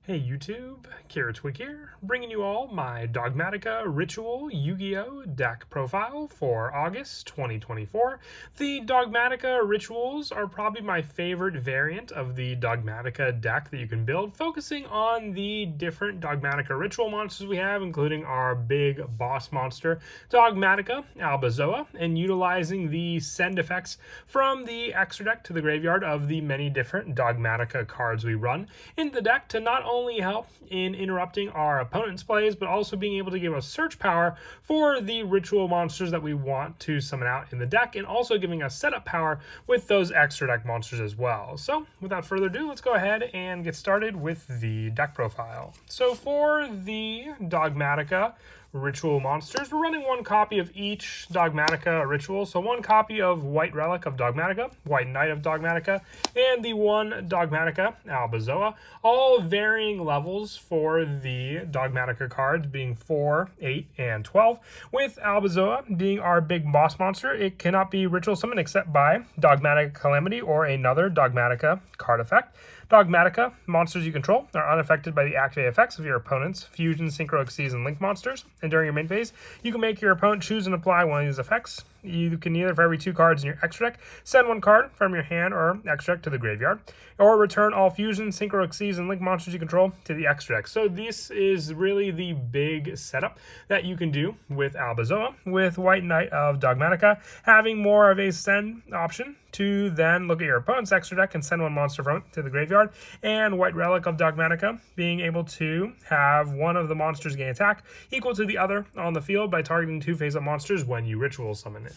Hey YouTube, Twig here, bringing you all my Dogmatika Ritual Yu-Gi-Oh! Deck profile for August 2024. The Dogmatika Rituals are probably my favorite variant of the Dogmatika deck that you can build, focusing on the different Dogmatika Ritual monsters we have, including our big boss monster, Dogmatika Albazoa, and utilizing the send effects from the extra deck to the graveyard of the many different Dogmatika cards we run in the deck to not only help in interrupting our opponent's plays, but also being able to give us search power for the ritual monsters that we want to summon out in the deck, and also giving us setup power with those extra deck monsters as well. So without further ado, let's go ahead and get started with the deck profile. So for the Dogmatika Ritual monsters, we're running one copy of each Dogmatika Ritual. So one copy of White Relic of Dogmatika, White Knight of Dogmatika, and the one Dogmatika Albazoa, all varying levels for the Dogmatika cards being 4, 8, and 12. With Albazoa being our big boss monster, it cannot be ritual summoned except by Dogmatika Calamity or another Dogmatika card effect. Dogmatika monsters you control are unaffected by the activated effects of your opponent's Fusion, Synchro, Xyz, and Link monsters. And during your main phase, you can make your opponent choose and apply one of these effects. You can either, for every 2 cards in your extra deck, send 1 card from your hand or extra deck to the graveyard, or return all Fusion, Synchro, Xyz, and Link monsters you control to the extra deck. So this is really the big setup that you can do with Albazoa, with White Knight of Dogmatika having more of a send option to then look at your opponent's extra deck and send 1 monster from it to the graveyard, and White Relic of Dogmatika being able to have one of the monsters gain attack equal to the other on the field by targeting 2 face-up monsters when you ritual summon it.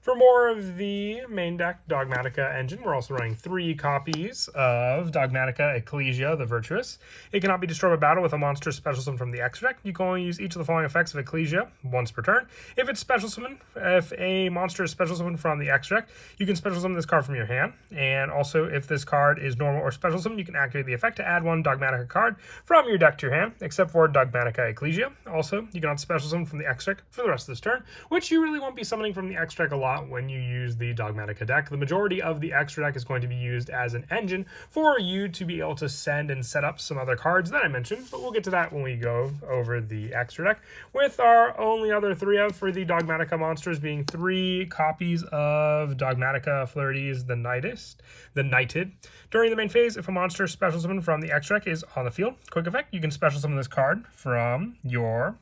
For more of the main deck Dogmatika engine, we're also running 3 copies of Dogmatika Ecclesia the Virtuous. It cannot be destroyed by battle with a monster special summon from the extra deck. You can only use each of the following effects of Ecclesia once per turn. If it's special summon, if a monster is special summoned from the extra deck, you can special summon this card from your hand. And also, if this card is normal or special summon, you can activate the effect to add 1 Dogmatika card from your deck to your hand, except for Dogmatika Ecclesia. Also, you cannot special summon from the extra deck for the rest of this turn, which you really won't be summoning from the extra deck a lot when you use the Dogmatika deck. The majority of the extra deck is going to be used as an engine for you to be able to send and set up some other cards that I mentioned, but we'll get to that when we go over the extra deck, with our only other 3 out for the Dogmatika monsters being 3 copies of Dogmatika Flirties the Knighted. During the main phase, if a monster special summon from the extra deck is on the field, quick effect, you can special summon this card from your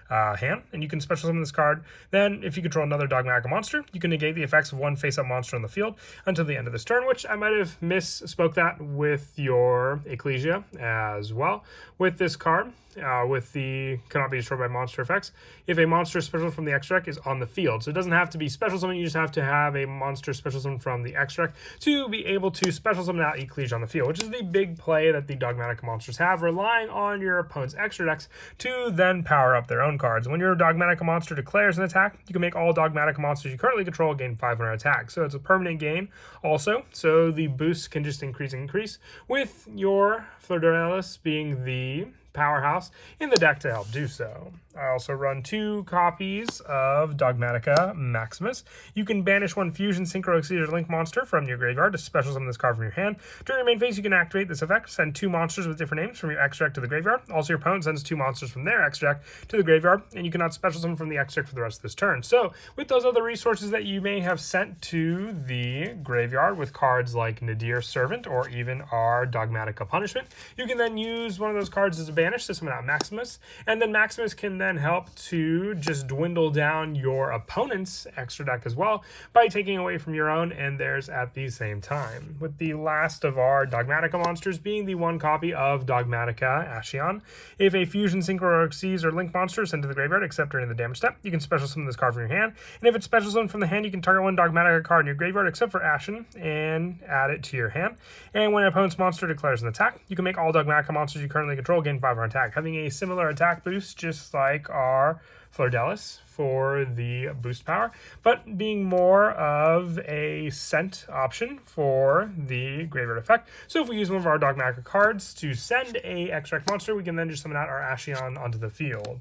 hand, and you can special summon this card. Then, if you control another Dogmatika monster, you can negate the effects of 1 face-up monster on the field until the end of this turn, which I might have misspoke that with your Ecclesia as well. With this card, with the cannot be destroyed by monster effects, if a monster special from the extra deck is on the field. So it doesn't have to be special summon, you just have to have a monster special summon from the extra deck to be able to special summon out Ecclesia on the field, which is the big play that the Dogmatika monsters have, relying on your opponent's extra decks to then power up their own cards. When your Dogmatika monster declares an attack, you can make all Dogmatika monsters you currently control gain 500 attack. So it's a permanent gain also, so the boost can just increase and increase, with your Fleur being the powerhouse in the deck to help do so. I also run 2 copies of Dogmatika Maximus. You can banish 1 Fusion, Synchro, Xyz, Link monster from your graveyard to special summon this card from your hand. During your main phase, you can activate this effect, send 2 monsters with different names from your extra deck to the graveyard. Also, your opponent sends 2 monsters from their extra deck to the graveyard, and you cannot special summon from the extra deck for the rest of this turn. So, with those other resources that you may have sent to the graveyard with cards like Nadir Servant or even our Dogmatika Punishment, you can then use one of those cards as a banish to summon out Maximus, and then Maximus can then help to just dwindle down your opponent's extra deck as well by taking away from your own and theirs at the same time. With the last of our Dogmatika monsters being the 1 copy of Dogmatika Ashion. If a Fusion, Synchro, or Xyz, or Link monster is sent to the graveyard except during the damage step, you can special summon this card from your hand, and if it's special summoned from the hand, you can target 1 Dogmatika card in your graveyard except for Ashen and add it to your hand. And when an opponent's monster declares an attack, you can make all Dogmatika monsters you currently control gain 500 attack, having a similar attack boost just like our Fleur for the boost power, but being more of a scent option for the graveyard effect. So if we use one of our Dogmatika cards to send a extra monster, we can then just summon out our Ashion onto the field.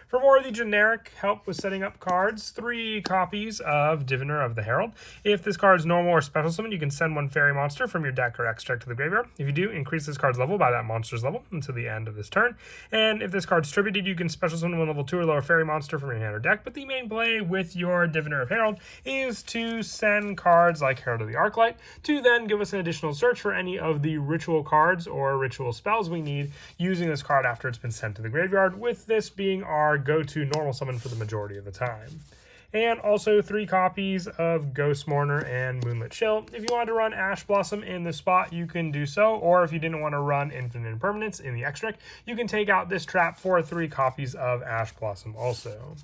For more of the generic help with setting up cards, 3 copies of Diviner of the Herald. If this card is normal or special summon, you can send 1 fairy monster from your deck or extract to the graveyard. If you do, increase this card's level by that monster's level until the end of this turn. And if this card's tributed, you can special summon 1 level 2 or lower fairy monster from your hand or deck. But the main play with your Diviner of Herald is to send cards like Herald of the Arclight to then give us an additional search for any of the ritual cards or ritual spells we need using this card after it's been sent to the graveyard, with this being our go-to normal summon for the majority of the time. And also 3 copies of Ghost Mourner and Moonlit Chill. If you wanted to run Ash Blossom in this spot, you can do so, or if you didn't want to run Infinite Impermanence in the extract, you can take out this trap for 3 copies of Ash Blossom also.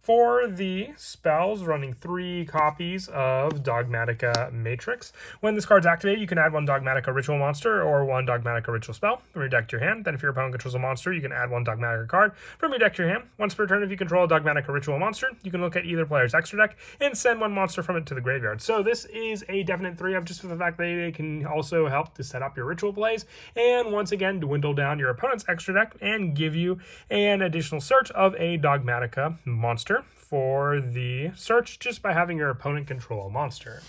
For the spells, running 3 copies of Dogmatika Matrix. When this card's activated, you can add 1 Dogmatika Ritual monster or 1 Dogmatika Ritual spell from your deck to your hand. Then if your opponent controls a monster, you can add 1 Dogmatika card from your deck to your hand. Once per turn, if you control a Dogmatika Ritual monster, you can look at either player's extra deck and send 1 monster from it to the graveyard. So this is a definite 3-up just for the fact that it can also help to set up your ritual plays and once again dwindle down your opponent's extra deck and give you an additional search of a Dogmatika monster for the search just by having your opponent control a monster.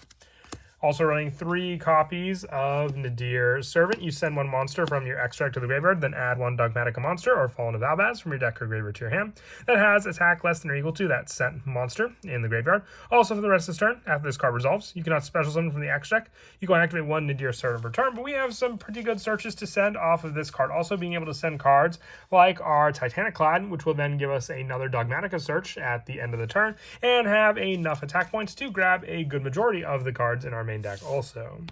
Also running 3 copies of Nadir Servant. You send 1 monster from your extract to the graveyard, then add 1 Dogmatika monster or Fallen of Albaz from your deck or graveyard to your hand that has attack less than or equal to that sent monster in the graveyard. Also for the rest of this turn, after this card resolves, you cannot special summon from the extract. You can activate 1 Nadir Servant per turn, but we have some pretty good searches to send off of this card. Also being able to send cards like our Titanic Clad, which will then give us another Dogmatika search at the end of the turn, and have enough attack points to grab a good majority of the cards in our main deck also.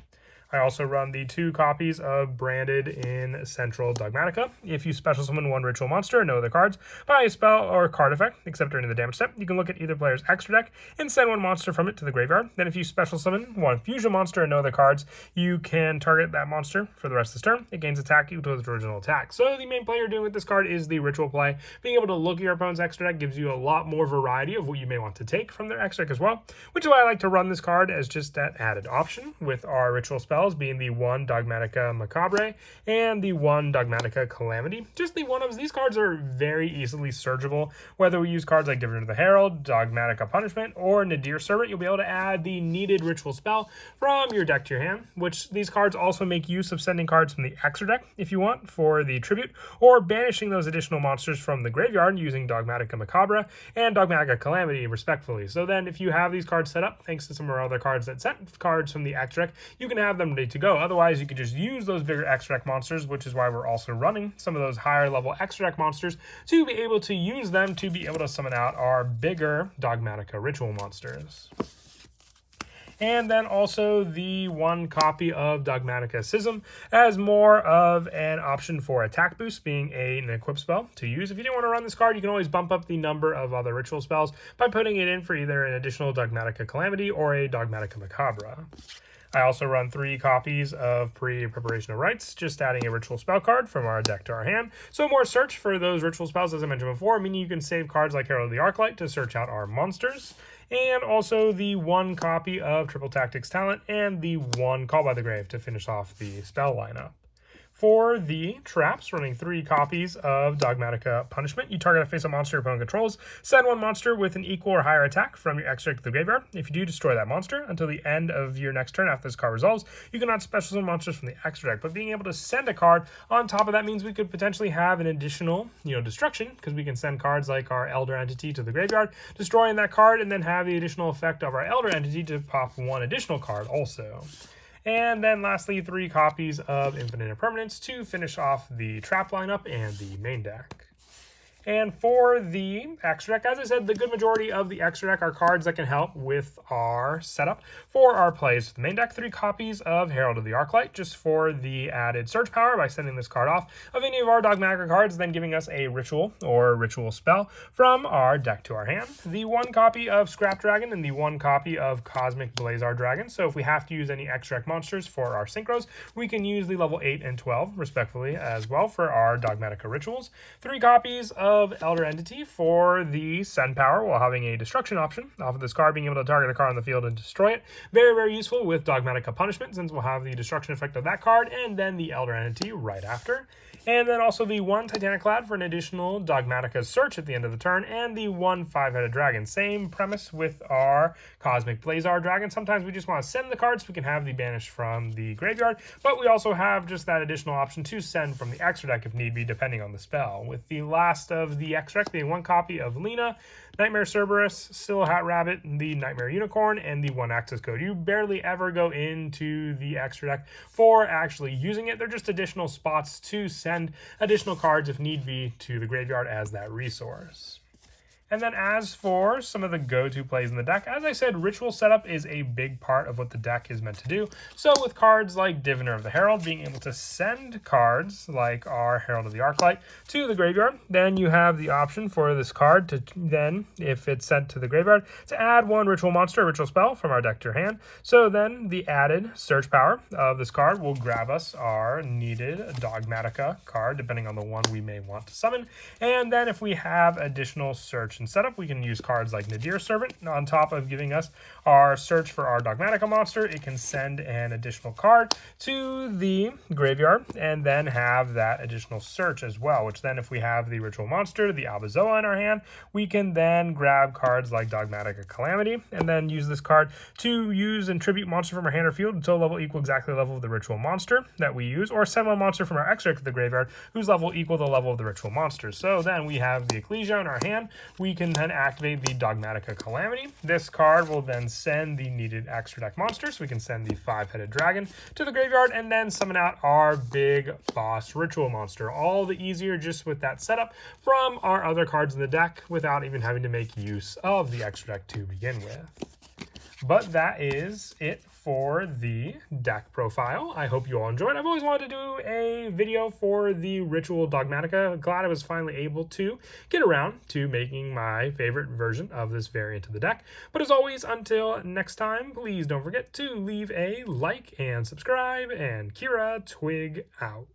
I also run the 2 copies of Branded in Central Dogmatika. If you special summon 1 ritual monster and no other cards by a spell or card effect, except during the damage step, you can look at either player's extra deck and send 1 monster from it to the graveyard. Then if you special summon 1 fusion monster and no other cards, you can target that monster for the rest of this turn. It gains attack equal to its original attack. So the main play you're doing with this card is the ritual play. Being able to look at your opponent's extra deck gives you a lot more variety of what you may want to take from their extra deck as well, which is why I like to run this card as just that added option with our ritual spell being the 1 Dogmatika Macabre and the 1 Dogmatika Calamity. Just the one of these cards are very easily searchable. Whether we use cards like Diviner of the Herald, Dogmatika Punishment, or Nadir Servant, you'll be able to add the needed ritual spell from your deck to your hand, which these cards also make use of sending cards from the extra deck if you want for the tribute, or banishing those additional monsters from the graveyard using Dogmatika Macabre and Dogmatika Calamity respectfully. So then if you have these cards set up, thanks to some of our other cards that sent cards from the extra deck, you can have them ready to go. Otherwise, you could just use those bigger extra deck monsters, which is why we're also running some of those higher level extra deck monsters to be able to use them to be able to summon out our bigger Dogmatika ritual monsters. And then also the 1 copy of Dogmatika Schism as more of an option for attack boost, being an equip spell to use. If you didn't want to run this card, you can always bump up the number of other ritual spells by putting it in for either an additional Dogmatika Calamity or a Dogmatika Macabre. I also run 3 copies of Preparation of Rites, just adding a ritual spell card from our deck to our hand. So more search for those ritual spells, as I mentioned before, meaning you can save cards like Herald of the Arclight to search out our monsters. And also the 1 copy of Triple Tactics Talent and the 1 Call by the Grave to finish off the spell lineup. For the traps, running 3 copies of Dogmatika Punishment. You target a face-up monster your opponent controls. Send 1 monster with an equal or higher attack from your extract to the graveyard. If you do, destroy that monster until the end of your next turn after this card resolves. You cannot special summon monsters from the extra deck, but being able to send a card on top of that means we could potentially have an additional, destruction, because we can send cards like our Elder Entity to the graveyard, destroying that card, and then have the additional effect of our Elder Entity to pop 1 additional card also. And then lastly, 3 copies of Infinite Impermanence to finish off the trap lineup and the main deck. And for the extra deck, as I said, the good majority of the extra deck are cards that can help with our setup for our plays. For the main deck, 3 copies of Herald of the Arclight, just for the added search power by sending this card off of any of our Dogmatika cards, then giving us a ritual or ritual spell from our deck to our hand. The 1 copy of Scrap Dragon and the 1 copy of Cosmic Blazar Dragon. So if we have to use any extra deck monsters for our synchros, we can use the level 8 and 12, respectively, as well for our Dogmatika rituals. 3 copies of of Elder Entity for the send power while having a destruction option off of this card, being able to target a card on the field and destroy it. Very, very useful with Dogmatika Punishment, since we'll have the destruction effect of that card and then the Elder Entity right after. And then also the 1 Titanic Clad for an additional Dogmatika Search at the end of the turn, and the 1 5-headed dragon. Same premise with our Cosmic Blazar Dragon. Sometimes we just want to send the cards so we can have the banished from the graveyard, but we also have just that additional option to send from the extra deck if need be, depending on the spell. With the last of the extra deck being 1 copy of Lena, Nightmare Cerberus, Still Hat Rabbit, the Nightmare Unicorn, and the 1 access code. You barely ever go into the extra deck for actually using it. They're just additional spots to send additional cards if need be to the graveyard as that resource. And then as for some of the go-to plays in the deck, as I said, ritual setup is a big part of what the deck is meant to do. So with cards like Diviner of the Herald, being able to send cards like our Herald of the Arclight to the graveyard, then you have the option for this card to then, if it's sent to the graveyard, to add 1 ritual monster or ritual spell from our deck to your hand. So then the added search power of this card will grab us our needed Dogmatika card, depending on the one we may want to summon. And then if we have additional search and setup, we can use cards like Nadir Servant. On top of giving us our search for our Dogmatika monster, it can send an additional card to the graveyard and then have that additional search as well, which then if we have the ritual monster, the Albazoa in our hand, we can then grab cards like Dogmatika Calamity and then use this card to use and tribute monster from our hand or field until level equal exactly the level of the ritual monster that we use, or send 1 monster from our extra deck to the graveyard whose level equal the level of the ritual monster. So then we have the Ecclesia in our hand. We can then activate the Dogmatika Calamity. This card will then send the needed extra deck monster, so we can send the 5-headed dragon to the graveyard and then summon out our big boss ritual monster. All the easier just with that setup from our other cards in the deck without even having to make use of the extra deck to begin with. But that is it for the deck profile. I hope you all enjoyed. I've always wanted to do a video for the Ritual Dogmatika. Glad I was finally able to get around to making my favorite version of this variant of the deck. But as always, until next time, please don't forget to leave a like and subscribe, and Kira Twig out.